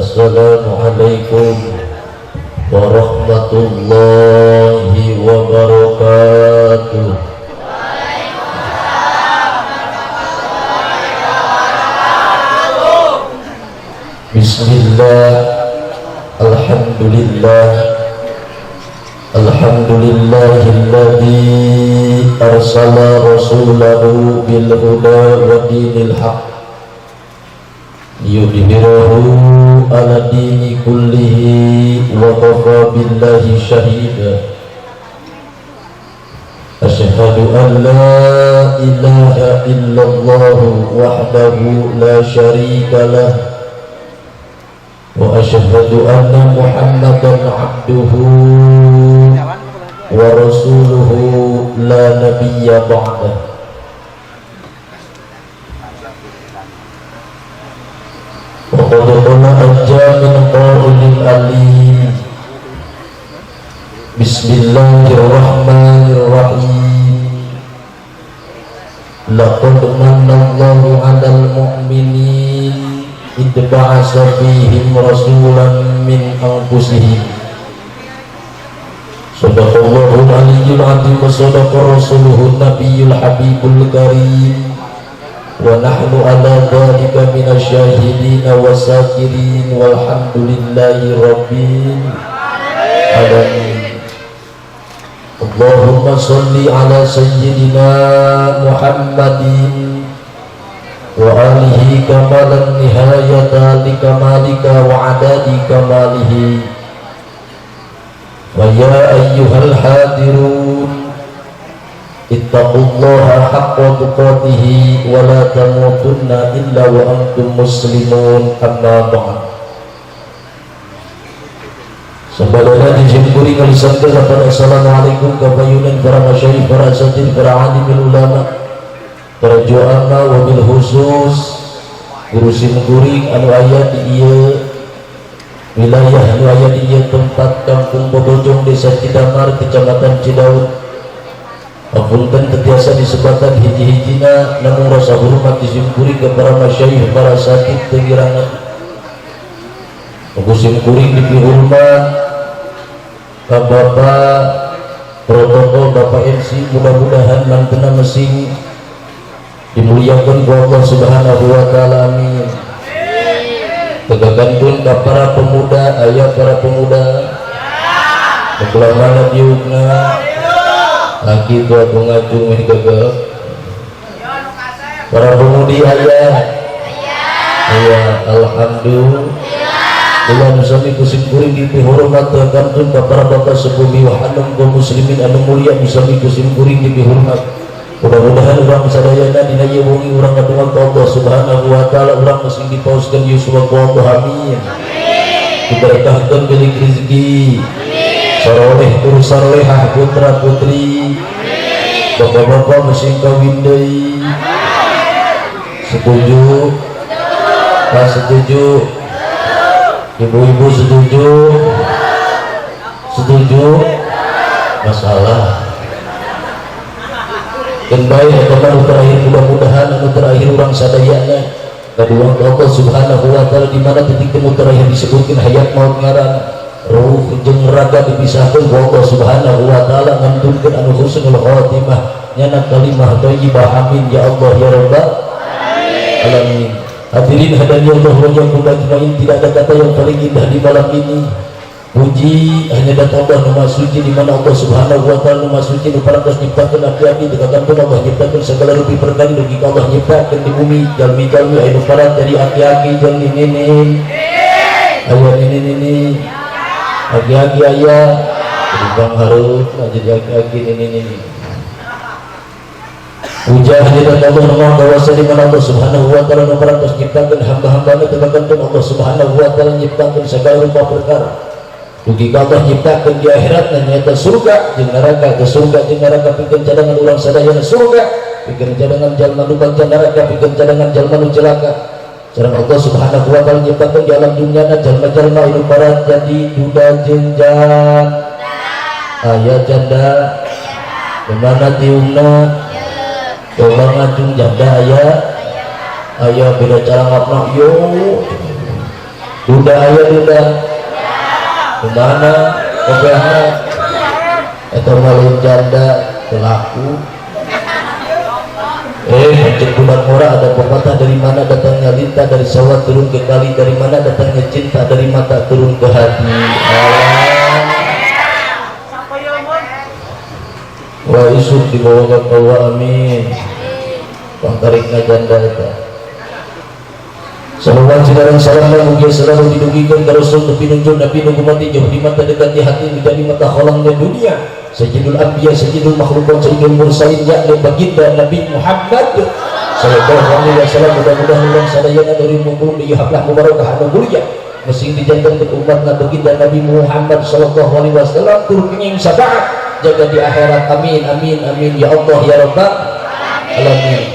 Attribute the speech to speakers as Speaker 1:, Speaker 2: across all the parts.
Speaker 1: Assalamualaikum warahmatullahi wabarakatuh. Bismillah, alhamdulillah, alhamdulillahilladzi arsala rasulahu bil huda wa dinil haq liyudhhirahu ala dini kullihi wa kafa billahi shahida. Asyhadu an la ilaha illallah wahdahu la syarika lah wa asyhadu anna Muhammadan abduhu wa rasuluhu la nabiyya ba'dah. Wa qad qala ajja min qawlil alim. Bismillahirrahmanirrahim. Laqad manna Allahu 'alal mu'minin idh ba'atsa fihim rasulan min anfusihim. Sadaqallahul aliyyul azim wa sadaqa rasuluhun nabiyyul habibul karim wa nahnu ala dhalika minasyahidin wasakirin walhamdulillahi rabbil alamin. Allahumma salli ala sayyidina Muhammadin wa alihi kamalan nihayata li kamalika wa adadi kamalihi. Wa ya ayyuhal hadirun ittaqullaha haqqa tuqatih wa la tamutunna illa wa antum muslimun, amma ba'd. Sabadana dijempuri kalisankan kepada assalamualaikum kabayunan para masyayikh, para asatidz, para alimul ulama, para juama, wabil khusus guru simkuring anu aya di ieu wilayah anu aya di ieu tempat kampung Bobojong, desa Cidamar, kecamatan Cidaud. Apunten tetiasa disebatan hiji-hijina, namun rasa hormat disimkuring ke para masyayikh, para asatidz tegirangan. Guru simkuring dipihormat ka Bapak protokol, Bapak MC, mudah-mudahan mantena mesing dimuliakan ku Allah subhanahu wa ta'ala, amin. Tegakantun ka para pemuda, ayah para pemuda kekelamana diugna laki tua pengacung ini gagap para pemudi ayah alhamdulillah. Kula nusami kusimkuring dipihormat tegakantun ka para bapak sepuh wa hanum kaum muslimin anu mulia nusami kusimkuring dipihormat. Mudah-mudahan urang sadayana dina ieu wengi urang ngatungan ka Allah subhanahu wa ta'ala, urang masing dipauskeun yuswa ku Allah, amin. Diberkahkeun bilik rezeki, saroleh tur sarolehah putra putri, bapak-bapak masing kawin deui. Setuju? Pak setuju? Ibu-ibu setuju? Setuju? Masalah yang baik atau terakhir, mudah-mudahan anu terakhir orang sadayana kaduang Allah subhanahu wa ta'ala, di mana titik temu terakhir disebutkan hayat maut ngaran ruh jeung raga dipisahkeun ku Allah subhanahu wa ta'ala, ngantunkeun anu husnul khotimah nyana kalimah thayyibah, amin ya Allah ya rabbal alamin. Hadirin hadani Allah wa iyyakum ajmain, tidak ada kata yang paling indah di malam ini. Puji hanya datang Allah Maha Suci, di mana Allah subhanahu wa ta'ala Maha Suci nu parantos nyiptakeun aki-aki tegakantun Allah nyiptakeun segala rupi perkara dugi ka Allah nyiptakeun di bumi jalmi-jalmi anu parat dari aki-aki jeung ninin aya ninin aki-aki aya jadi bang harut jadi aki-aki ninin. Puji hanya datang Allah Maha Kuasa, di mana Allah subhanahu wa ta'ala nu parantos nyiptakeun hamba-hambana tegakantun Allah subhanahu wa ta'ala nyiptakeun segala rupa perkara dugi ka Allah nyiptakeun di akhirat nyaeta surga jeung neraka. Ke surga jeung neraka pikeun cadangan urang sadayana surga, pikeun cadangan jalma nu bagja neraka, pikeun cadangan jalma nu celaka. Sareng Allah subhanahu wa ta'ala nyiptakeun di alam dunyana jalma-jalma anu parat jadi duda jeung janda. Aya janda di mana tiungna coba ngajung janda aya beda cara ngapna yo duda aya duda kemana kopiahna eta malin janda pelaku mencek bulan murah. Ada pepatah, dari mana datangnya lintah, dari sawah turun ke kali, dari mana datangnya cinta, dari mata turun ke hati. Wa isuk dibawa bawa amin pangtarikna janda eta. Salawat dan salam mugia selalu didugikan ke Rasul Nabi Nunjul Nabi Nunggu mati jauh di mata dekat di hati menjadi mata kholangnya dunia. Sayyidul Anbiya Sayyidul Makhlukat Sayyidul Mursalin yakni baginda Nabi Muhammad sallallahu alaihi wasallam. Mudah-mudahan orang sadayana dari mumpung dihablah mubarakah anu mulia mesin dijantan ke umat baginda Nabi Muhammad sallallahu alaihi wasallam tur kenging syafaat jaga di akhirat. Amin amin amin ya Allah ya rabbal alamin.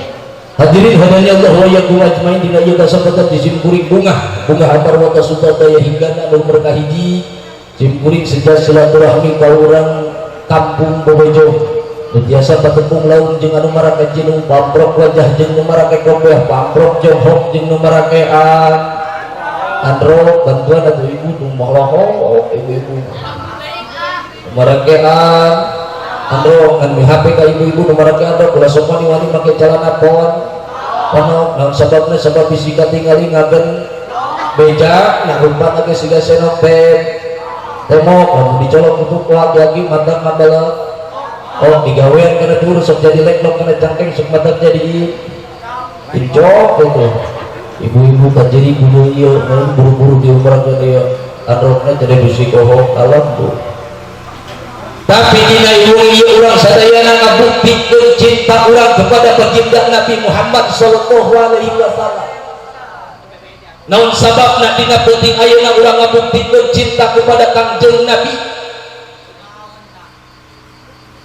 Speaker 1: Hadirin hadanya Allah wa yakum ajmain dina ieu kasempatan disimkuring bunga antar wata sutata ya hingga nomor kahiji simkuring sejak silaturahmi ka urang kampung Bobejo biasa patepung laun jeung anu marake jinung pamprok wajah jeung nu marake kopiah pamprok johok jeung nu marake andro bantuan atuh ibu nu mohloho ibu-ibu marake andro kan HP ka ibu-ibu nu marake andro kula sok wani make celana pon panok naon sababna sabab bisi katingali ngagen beja nya rumpana ge siga senok temok lamun dicolok untuk laki-laki mantap madal oh digawean kana tur sok jadi leklok kana cangkeng sok mantap jadi incok gitu. Ibu-ibu kan jadi bulu ieu buru-buru di umrah ieu androkna jadi bisi kohok alam tuh. Tapi dina ieu urang sadayana ngabuktikeun cinta urang kepada baginda Nabi Muhammad sallallahu alaihi wasallam. Naon sababna dina penting ayeuna urang ngabuktikeun cinta kepada Kangjeng Nabi?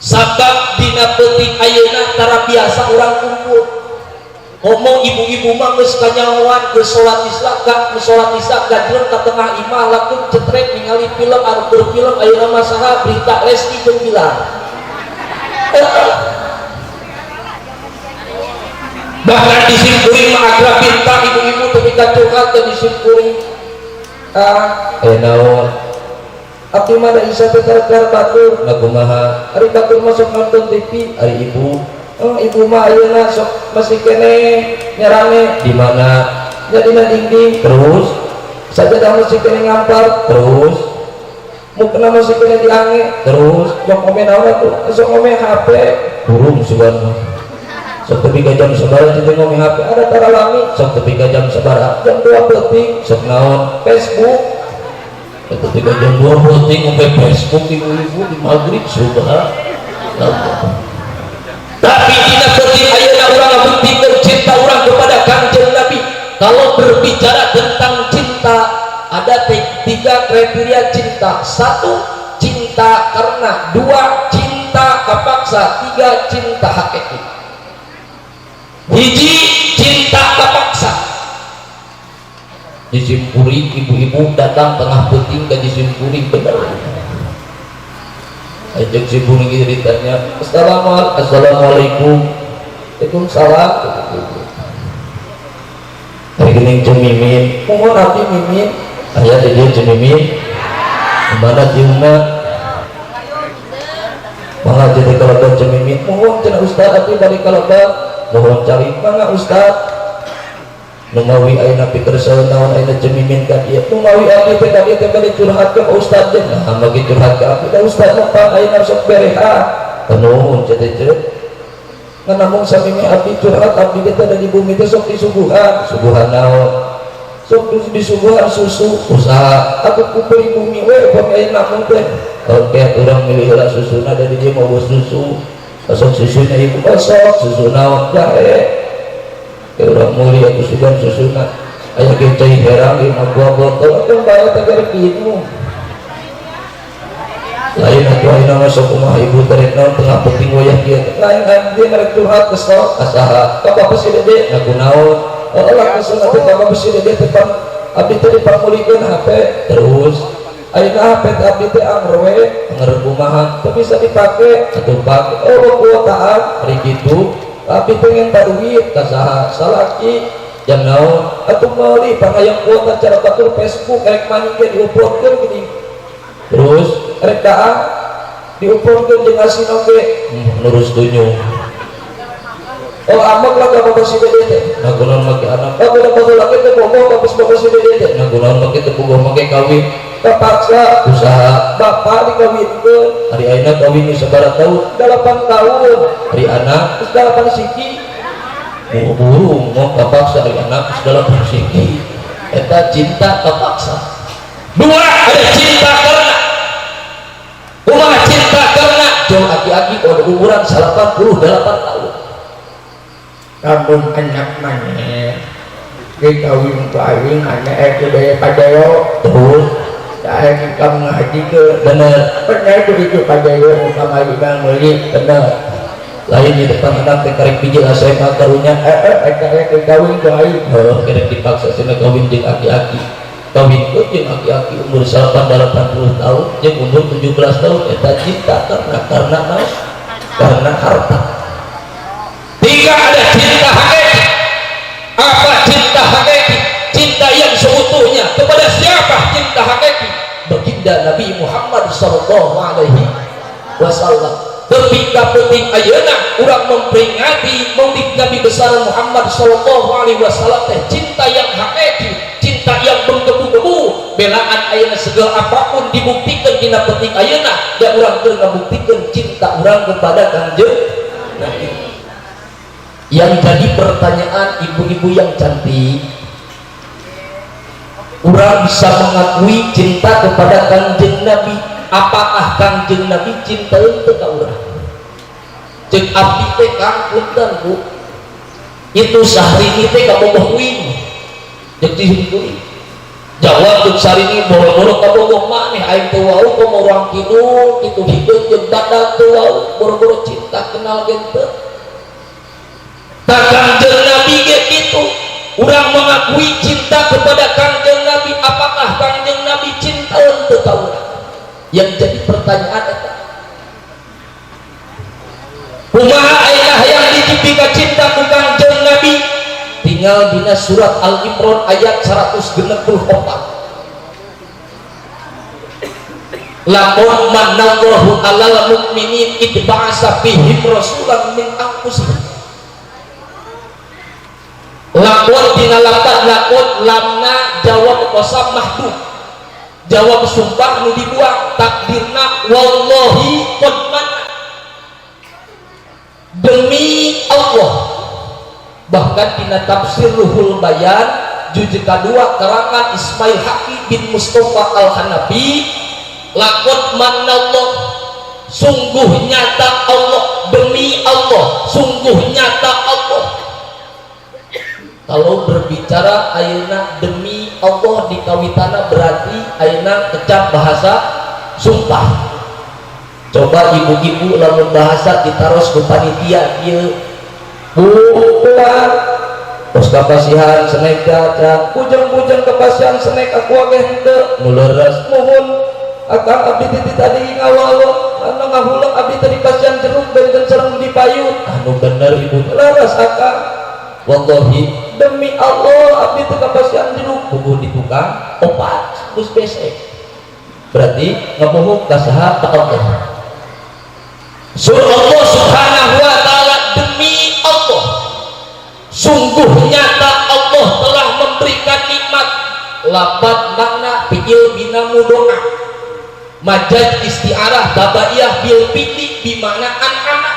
Speaker 1: Sabab dina penting ayeuna tara biasa urang kumpul. Ngomong ibu-ibu mah geus kanyahoan geus salat isya gajreun ka tengah imah langsung cetrek ningali film anu film ayeuna mah saha berita Lesti jeung Bilar. Bahkan disimkuring mah agra bintang ibu-ibu teu bisa curhat teu disimkuring naon abdi mah da isa teh keur batur nakumaha ari batur masuk nonton TV ari ibu ibu mah ayeuna sok masih kene nyarane di mana jadina dinding terus sajadah masih kene ngampar terus mukna masih kene diange terus sok ngomeh naon atuh sok ngomeh HP burung subhanallah sok tepi ka jam sabaraha teh ngomeh HP ada tara lami sok tepi ka jam sabaraha jam 2 peuting sok naon Facebook tepi ka jam 2 peuting ngomeh Facebook ibu-ibu di maghrib subhanallah. Tapi dina penting ayeuna urang ngabuktikeun cinta urang kepada Kangjeng Nabi. Kalau berbicara tentang cinta ada 3 kriteria cinta. 1 cinta karena, 2 cinta kapaksa, 3 cinta hakiki. Hiji cinta kapaksa. Disimkuring ibu-ibu datang tengah penting ka disimkuring bener. Ajak si bunyi ceritanya assalamualaikum waalaikumsalam hari gini cemimin mohon hati mimin ayah dia cemimin mana ciumna malah jadi kalau cemimin mohon cina ustad tapi balik kalau mohon cari mana ustad numawi ayeuna pikir saeunaon ayeuna cemimin ka dieu numawi abdi teh ka dieu teh bari curhat ka ustad teh nah bagi curhat ka abdi da ustad mah pan ayeuna sok bereha nuhun cete ngan namung samimi abdi curhat abdi teh da di bumi teh sok disuguhan suguhan naon sok disuguhan susu usaha aku kuperi bumi we pang ayeuna namung teh oke urang milih heula susuna da di dieu mau susu sok susuna ibu sok susu naon jahe orang mulia aku sugan susuna ayah kecai herang 5 buah botol aku bayar tegar gitu lain aku aina masuk rumah ibu tarik naon tengah penting wayah dia lain dia ngarek curhat kesel asaha apa sih dede ngaku naon lah kesel nanti apa sih dede tekan abdi tadi pamulikeun HP terus ayeuna HP abdi teh angrewe ngarep kumaha teu bisa dipake atuh pake kuotaan ari kitu tapi pengen duit kasaha salaki yang naon atuh meuli pangayang kuota cara batur Facebook rek maning ge diuploadkeun gini terus rek daang diuploadkeun jeung asina ge nurus dunya oh amak lah gak bapak si dede teh nah gunaon make anak oh udah bagus lagi teh bogoh bagus bapak si dede teh nah gunaon make teh bogoh make kawin terpaksa usaha bapak dikawinkeun hari ayeuna kawin geus sabaraha tahun 8 tahun hari anak geus 8 siki buru-buru mau terpaksa hari anak geus 8 siki eta cinta terpaksa dua ada cinta karena kumaha cinta karena jauh aki-aki udah umuran 88 tahun
Speaker 2: kampung anak mana kawin anak daya padayo
Speaker 1: terus
Speaker 2: saya kamu ngaji ke
Speaker 1: bener
Speaker 2: begitu padayo muka mali bang meli
Speaker 1: bener lain di depan anak teh karek pijil SMA karunya
Speaker 2: karek kawin baik
Speaker 1: kerek dipaksa sina kawin jeung aki-aki kawin jeung aki-aki umur 80 tahun jeung umur 17 tahun eta cinta karena naon karena harta. Tiga ada cinta hakiki. Apa cinta hakiki? Cinta yang seutuhnya kepada siapa cinta hakiki? Baginda Nabi Muhammad sallallahu alaihi wasallam. Ketika penting ayeuna urang memperingati maulid Nabi besar Muhammad sallallahu alaihi wasallam teh cinta yang hakiki, cinta yang menggebu-gebu. Belaan ayeuna segala apapun dibuktikan dina penting ayeuna da urang teu ngabuktikan cinta urang kepada Kanjeng Nabi. Yang jadi pertanyaan ibu-ibu yang cantik, orang bisa mengakui cinta kepada Kanjeng Nabi, apakah Kanjeng Nabi cinta untuk orang? Cek abdi teh kang punten Bu, itu sahrini teh kabogoh wing, cek dihungkuli. Jawab cek sarini boro-boro kabogoh maneh aing teu wau komo urang kidu kitu hideung jeung badag teu wau boro-boro cinta kenal gen teu. Kanjeng Nabi gitu, orang mengakui cinta kepada Kanjeng Nabi, apakah Kanjeng Nabi cinta untuk orang? Yang jadi pertanyaan itu, kumaha ayah yang ditipika cinta ku Kanjeng Nabi? Tinggal dina surat Al-Imran ayat 164. Lamun manallahu alal mu'minin idba'asa fihim rasulan min anfusihim. Lakon tina lapat lakon lamna jawab qasam mahdud jawab sumpah nu dibuang takdirna wallahi qad manna demi Allah. Bahkan tina tafsir Ruhul Bayan juz kedua karangan Ismail Haqi bin Mustafa Al-Hanafi lakon manallah sungguh nyata Allah demi Allah sungguh nyata Allah. Kalau berbicara ayeuna demi Allah di kawitana berarti ayeuna kecap bahasa sumpah. Coba ibu-ibu lamun bahasa ditaros ku panitia ieu bukan tos kapasihan senek datang pujang-pujang kapasihan senek aku ageh henteu nu leureus muhun akang abdi titi tadi ngawalo anu ngahulang abdi tadi kasihan jeruk beunkeun sareng dipayut anu bener ibu leureus akang wallahi demi Allah abdi teu kapasihan jeruk kudu di tukang opat geus besek berarti ngamuhuk ka saha ka Allah. Surah Allah subhanahu wa ta'ala demi Allah sungguh nyata Allah telah memberikan nikmat lapat makna fi'il bina mudho'a majaz isti'arah tabaiyah bil fi'li bimana an-ana.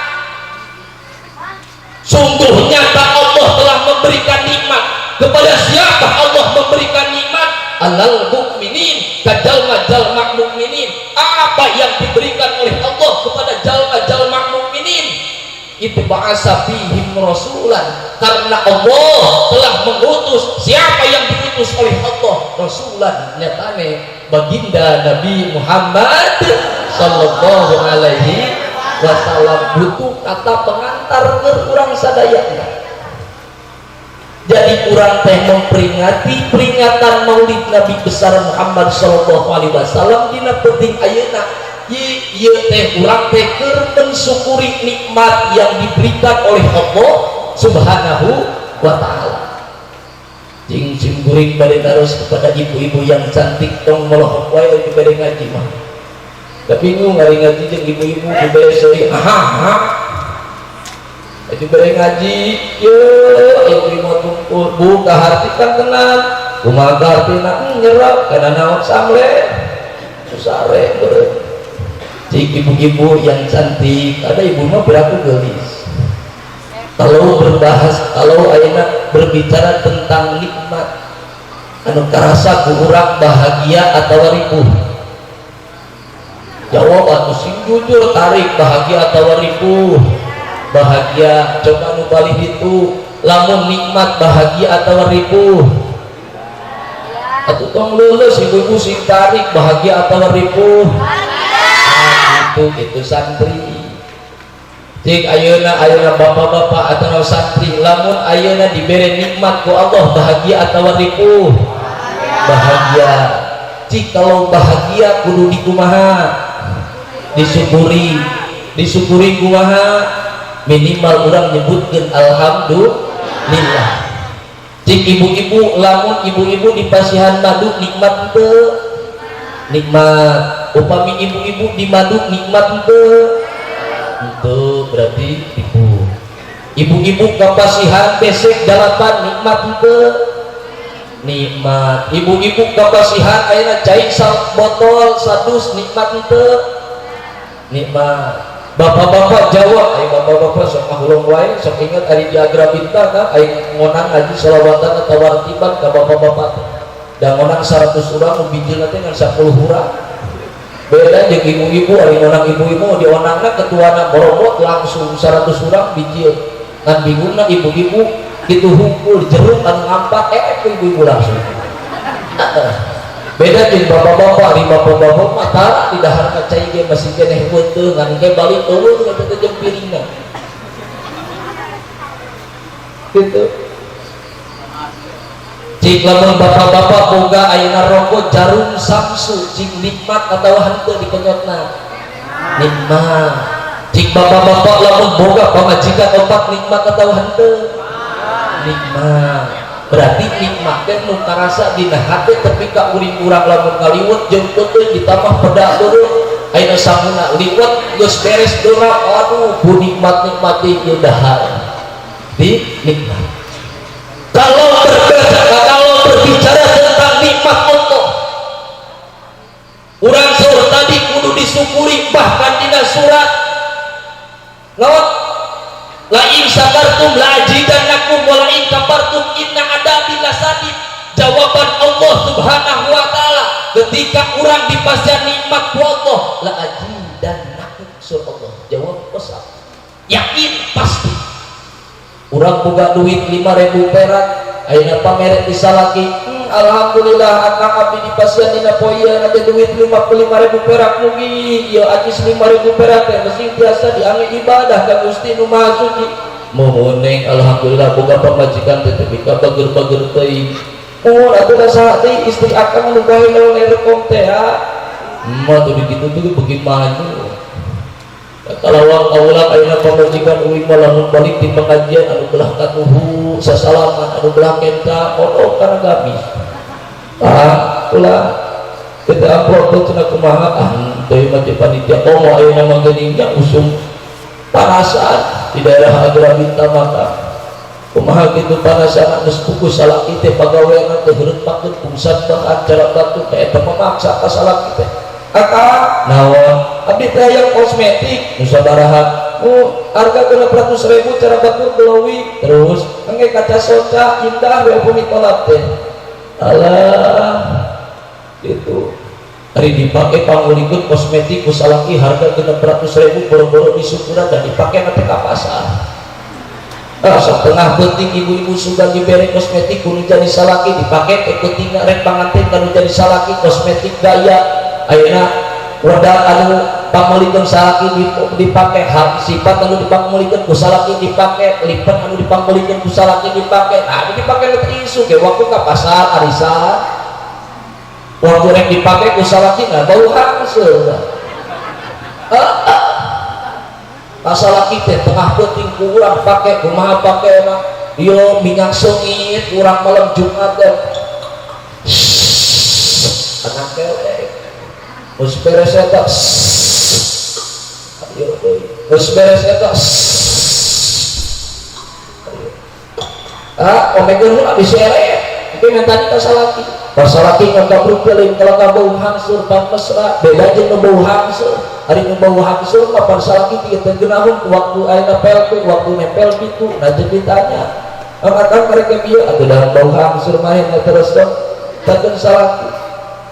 Speaker 1: Sungguh nyata Allah telah memberikan nikmat kepada siapa Allah memberikan nikmat alal mukminin kajalma-jalma mukminin. Apa yang diberikan oleh Allah kepada jalma-jalma mukminin? Itba'asa fihim rasulan, karena Allah telah mengutus. Siapa yang diutus oleh Allah? Rasulan, nyatane baginda Nabi Muhammad sallallahu alaihi wasallam. Butuh kata pengantar kurang sadayana. Jadi kurang teh memperingati peringatan maulid Nabi besar Muhammad sallallahu alaihi wasallam dina penting ayeuna ieu teh urang teh keur mensyukuri nikmat yang diberikan oleh Allah subhanahu wa ta'ala. cing simguring bade terus kepada ibu-ibu yang cantik tong melohok wae di bade ngaji mah da bingung ngari ngaji jeung ibu-ibu di bade seuri di bade ngaji ye ibu mah tumpul buka hati kan tenang kumaha artina nyerap kana naon samle susare beureum cik ibu-ibu yang cantik ada ibu mah beraku gelis kalau ayeuna berbicara tentang nikmat anu karasa ku urang bahagia atau ripuh jawab atuh sing jujur tarik bahagia atau ripuh bahagia coba nu balik itu lamun nikmat bahagia atau ripuh atuh tong leuleus ibu-ibu sing tarik bahagia atau ripuh itu santri cik ayeuna bapak-bapak atau santri lamun ayeuna diberi nikmat ku Allah bahagia atau ripuh bahagia cik kalau bahagia kudu dikumaha disyukuri kumaha minimal orang nyebutkeun alhamdulillah cik ibu-ibu lamun ibu-ibu dipasihan madu nikmat henteu nikmat upami ibu-ibu di madu nikmat henteu itu berarti ibu-ibu kapasihan besek dalapan nikmat itu nikmat ibu-ibu kapasihan ayeuna cai botol sadus nikmat itu nikmat bapak-bapak jawab ayo bapak-bapak sok mahulung wae sok inget ari di Agra Bintang kan ayo ngonang ngaji shalawatan atau wartiban ka bapak-bapak dan ngonang 100 urang nu bijil teh ngan 10 urang beda jeung ibu-ibu ari onang ibu-ibu di onangna ketuana borobot langsung 100 urang bijil ngan bingungna ibu-ibu kitu hungkul jeruk anu ngampat ibu-ibu langsung beda jeung bapak-bapak ari bapak-bapak mata di dahar cai ge masih keneh heunteu ngan ge balik eueuh eta teh jeung piringna gitu cik lamun bapak-bapak boga ayeuna rokok jarum samsu cik nikmat atau henteu dikenyotna nikmat cik bapak-bapak lamun boga pamajikan opat nikmat atau henteu nikmat berarti nikmat teh nu karasa dina hate tapi ka uring urang lamun ngaliwet jeung teu ditambah pedak beureum ayeuna samuna liwet geus beres dorang aduh bu nikmat-nikmat ieu dahar di nikmat kalau berbicara tentang nikmat Allah urang saur tadi kudu disyukuri bahkan dina surat lawan la in sakartum la azidannakum wa la in kafartum inna adabi lasadid jawaban Allah subhanahu wa ta'ala ketika urang dipasihan nikmat ku Allah la azidannakum sur Allah jawab pesan yakin pasti urang boga duit 5.000 perak ayeuna pamere disalaki alhamdulillah akang abdi dipasihan dina poeun ada duit 55.000 perak mugi ieu ajis 5.000 perak teh mesti biasa diangge ibadah ka Gusti Nu Maha Suci muhuneng alhamdulillah boga pamajikan teh tapi ka bager-bager teuing mun atuh da saha deui istri akang nu gawe ngerekom teh mah tuh dikitu tuh bagaimana kalawang kaulah ayeuna pamajikan uing lamun balik di pengajian anu belah katuhu sasalaman anu belah kenta modok kana gamis ulah kita amplop teh cenah kumaha teh mah panitia komo ayeuna mah geuning usum parasan di daerah Agra Bintang maka kumaha kitu parasan geus pukus salaki teh pagaweana teh heureupkeun kungsan bang acara batu teh eta memaksa ka salaki teh akak naon abdi teh yang kosmetik nu sabaraha harga 600.000 cara batur glowing terus engge kaca soca indah we pumi tolak teh alah gitu hari dipake pangulikeun kosmetik ku salaki harga 600.000 boro-boro disukuran dan dipake nanti ka pasar setengah penting ibu-ibu sudah diberi kosmetik kudu jadi salaki dipake ke pentingna rek panganten kanu jadi salaki kosmetik gaya ayeuna produk anu pamulikeun salaki dipake hak sifat anu dipamulikeun ku salaki dipake lipat anu dipamulikeun ku salaki dipake nah dipake teh isu ge waktu ka pasar arisan waktu rek dipake ku salaki nah bau hangseuh salaki teh tengah penting ku urang pake kumaha pakena yo minyak sengit urang malam Jumat teh anak kelek geus beres eta ayo deui geus beres eta omegeun abis ere tapi mentani ka salaki pasalaki ngagabruk teuing kalau kabau hangsur pan mesra beda jeung nu bau hangsur ari nu bau hangsur mah pasalaki tieu teh geunahun waktu ayeuna pelku waktu nempel pitu nah jeung ditanya angkatan mereka bieu atuh dalam bau hangsur mah terus dong takeun salaki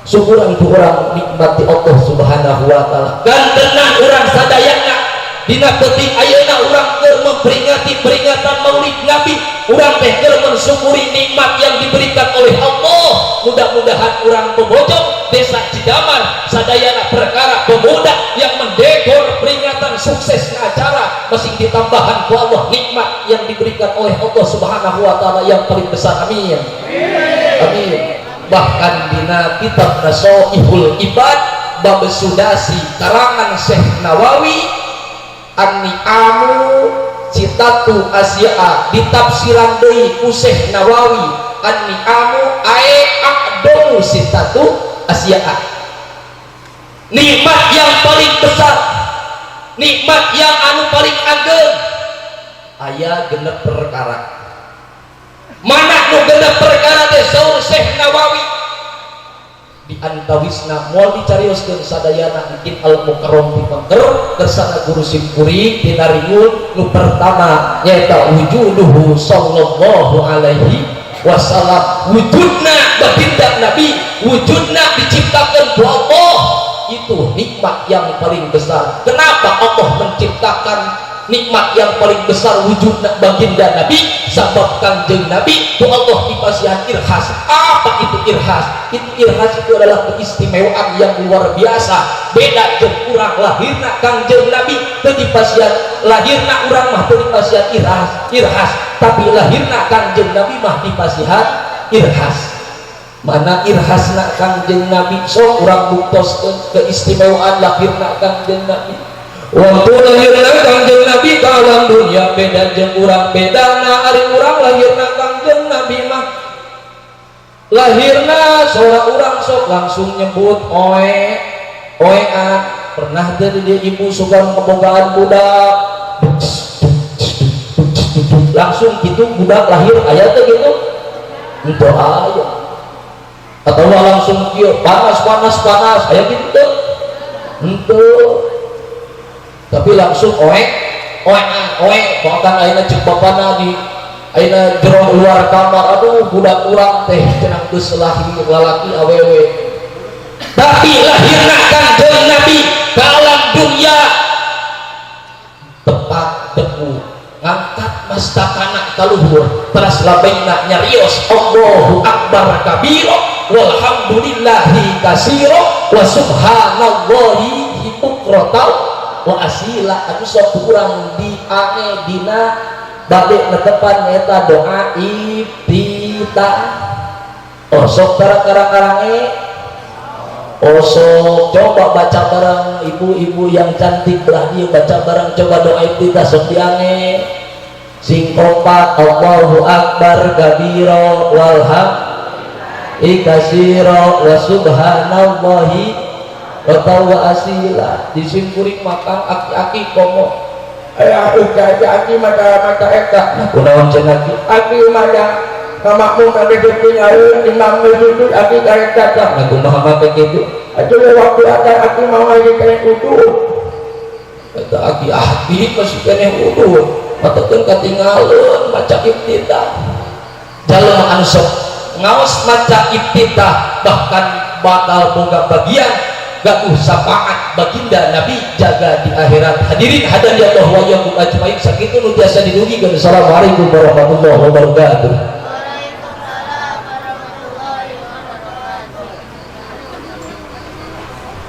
Speaker 1: syukuran itu orang nikmati Allah subhanahu wa ta'ala gantenang urang sadayana dina penting ayeuna urang keur memperingati peringatan Maulid Nabi urang teh keur mensyukuri nikmat yang diberikan oleh Allah mudah-mudahan urang pemojok desa Cidaman sadayana perkara pemuda yang mendekor peringatan sukses acara masih ditambahan ku Allah nikmat yang diberikan oleh Allah subhanahu wa ta'ala yang paling besar amin amin bahkan dina kitab Nasoihul Ibad bab sudasi karangan Syekh Nawawi An-Ni'amu Citatu Asya'a ditafsiran deui ku Syekh Nawawi An-Ni'amu ae aqdamu Citatu Asya'a nikmat yang paling besar nikmat yang anu paling ageng aya genep perkara mana nu genep perkara teh saur Syekh Nawawi di antawisna moal dicarioskeun sadayana mungkin al-mukarram di Mangker kersana guru simkuring tina riun nu pertama nyaeta wujuduhu sallallahu alaihi wasallam wujudna baginda Nabi wujudna diciptakan ku Allah itu nikmat yang paling besar kenapa Allah menciptakan nikmat yang paling besar wujudna baginda Nabi sabab Kangjeng Nabi ku Allah dipasihan irhas apa itu irhas itu adalah keistimewaan yang luar biasa beda jeung urang lahirna Kangjeng Nabi teu dipasihan lahirna urang mah teu dipasihan irhas tapi lahirna Kangjeng Nabi mah dipasihan irhas mana irhasna Kangjeng Nabi sok urang buktos keistimewaan lahirna Kangjeng Nabi waktu lahirna Kangjeng Nabi ke alam dunia beda jeung urang bedana ari urang lahirna Kangjeng Nabi mah lahirna seorang urang sok langsung nyebut oean pernah teh dia ibu suka ngebogaan budak langsung gitu budak lahir aya teh gitu henteu aya atau langsung kieu panas aya gitu teh henteu tapi langsung oe bahkan ayeuna cek bapana di ayeuna jero luar kamar aduh budak urang teh cenah geus lahir lalaki awewe tapi lahirna Kangjeng Nabi ka alam dunya tepat tepu ngangkat mastakana ka luhur teras labengna nyarios Allahu akbar kabira walhamdulillahi katsira wa subhanallahi bukratan wa asila anu sok kurang di ane dina bade netepan nyata doa iftitah sok karang-karange sok coba baca bareng ibu-ibu yang cantik belah dia baca bareng coba doa iftitah sok diange sing kompak Allahu akbar kabira walhamdulillahi katsira wa subhanallahi atau wa asila disimkuring makan aki-aki komo aki mata eka kunaon cenah aki mata kamakmu kami dipinyaun imam duduk aki karek datang nah kumaha make kitu atuh waktu ada aki mau lagi karek utuh eta aki masih keneh utuh matakeun katinggalun maca iftitah jalma anu sok ngaos maca iftitah bahkan bakal boga bagian gaduh syafaat baginda Nabi jaga di akhirat hadirin hadani Allah wa iyyakum ajmain sakitu nu tiasa didugikeun assalamualaikum warahmatullahi wabarakatuh